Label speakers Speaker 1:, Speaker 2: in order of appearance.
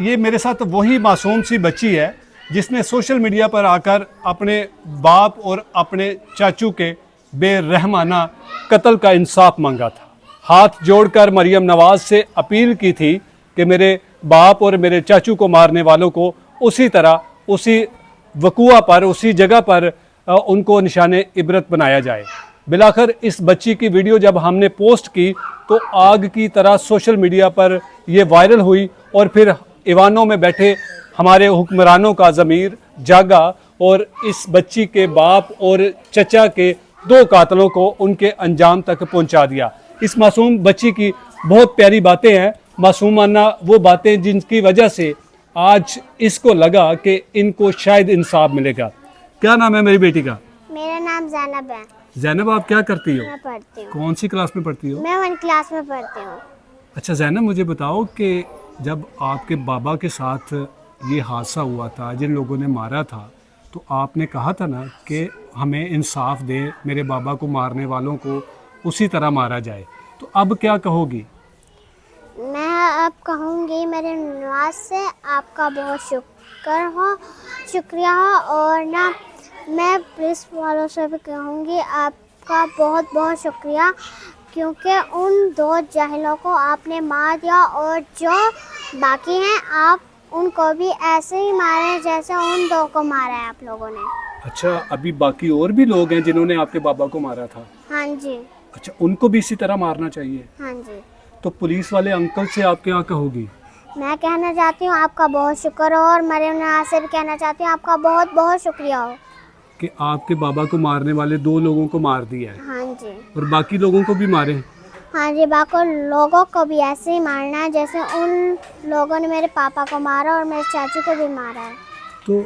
Speaker 1: ये मेरे साथ वही मासूम सी बच्ची है जिसने सोशल मीडिया पर आकर अपने बाप और अपने चाचू के बेरहमाना कत्ल का इंसाफ मांगा था। हाथ जोड़कर मरियम नवाज से अपील की थी कि मेरे बाप और मेरे चाचू को मारने वालों को उसी तरह, उसी वकूआ पर, उसी जगह पर उनको निशाने इबरत बनाया जाए। बिलाखिर इस बच्ची की वीडियो जब हमने पोस्ट की तो आग की तरह सोशल मीडिया पर ये वायरल हुई और फिर ईवानों में बैठे हमारे हुक्मरानों का ज़मीर जागा और इस बच्ची के बाप और चचा के 2 कातलों को उनके अंजाम तक पहुंचा दिया। इस मासूम बच्ची की बहुत प्यारी बातें हैं, मासूमाना वो बातें जिनकी वजह से आज इसको लगा कि इनको शायद इंसाफ मिलेगा। क्या नाम है मेरी बेटी का?
Speaker 2: मेरा नाम ज़ैनब है।
Speaker 1: ज़ैनब, आप क्या करती हो?
Speaker 2: मैं पढ़ती हूँ।
Speaker 1: कौन सी क्लास में पढ़ती हो?
Speaker 2: मैं 1 क्लास में पढ़ती हूँ।
Speaker 1: अच्छा ज़ैनब, मुझे बताओ कि जब आपके बाबा के साथ ये हादसा हुआ था, जिन लोगों ने मारा था, तो आपने कहा था ना कि हमें इंसाफ दे, मेरे बाबा को मारने वालों को उसी तरह मारा जाए, तो अब क्या कहोगी?
Speaker 2: मैं अब कहूँगी मेरे नवाज से आपका बहुत शुक्रिया हो, और ना मैं पुलिस वालों से भी कहूँगी आपका बहुत बहुत शुक्रिया, क्योंकि उन 2 जाहिलों को आपने मार दिया और जो बाकी हैं आप उनको भी ऐसे ही मारे जैसे उन 2 को मारा है आप लोगों ने।
Speaker 1: अच्छा, अभी बाकी और भी लोग हैं जिन्होंने आपके बाबा को मारा था?
Speaker 2: हाँ जी।
Speaker 1: अच्छा, उनको भी इसी तरह मारना चाहिए?
Speaker 2: हाँ जी।
Speaker 1: तो पुलिस वाले अंकल से आप क्या कहोगी?
Speaker 2: मैं कहना चाहती हूँ आपका बहुत शुक्र हो, और मरियम नवाज से भी कहना चाहती हूँ आपका बहुत बहुत शुक्रिया हो
Speaker 1: कि आपके बाबा को मारने वाले 2 लोगों को मार दिया है।
Speaker 2: हाँ जी।
Speaker 1: और बाकी लोगों को भी मारे?
Speaker 2: हाँ जी, बाकी लोगों को भी ऐसे ही मारना है जैसे उन लोगों ने मेरे पापा को मारा और मेरे चाचू को भी मारा है।
Speaker 1: तो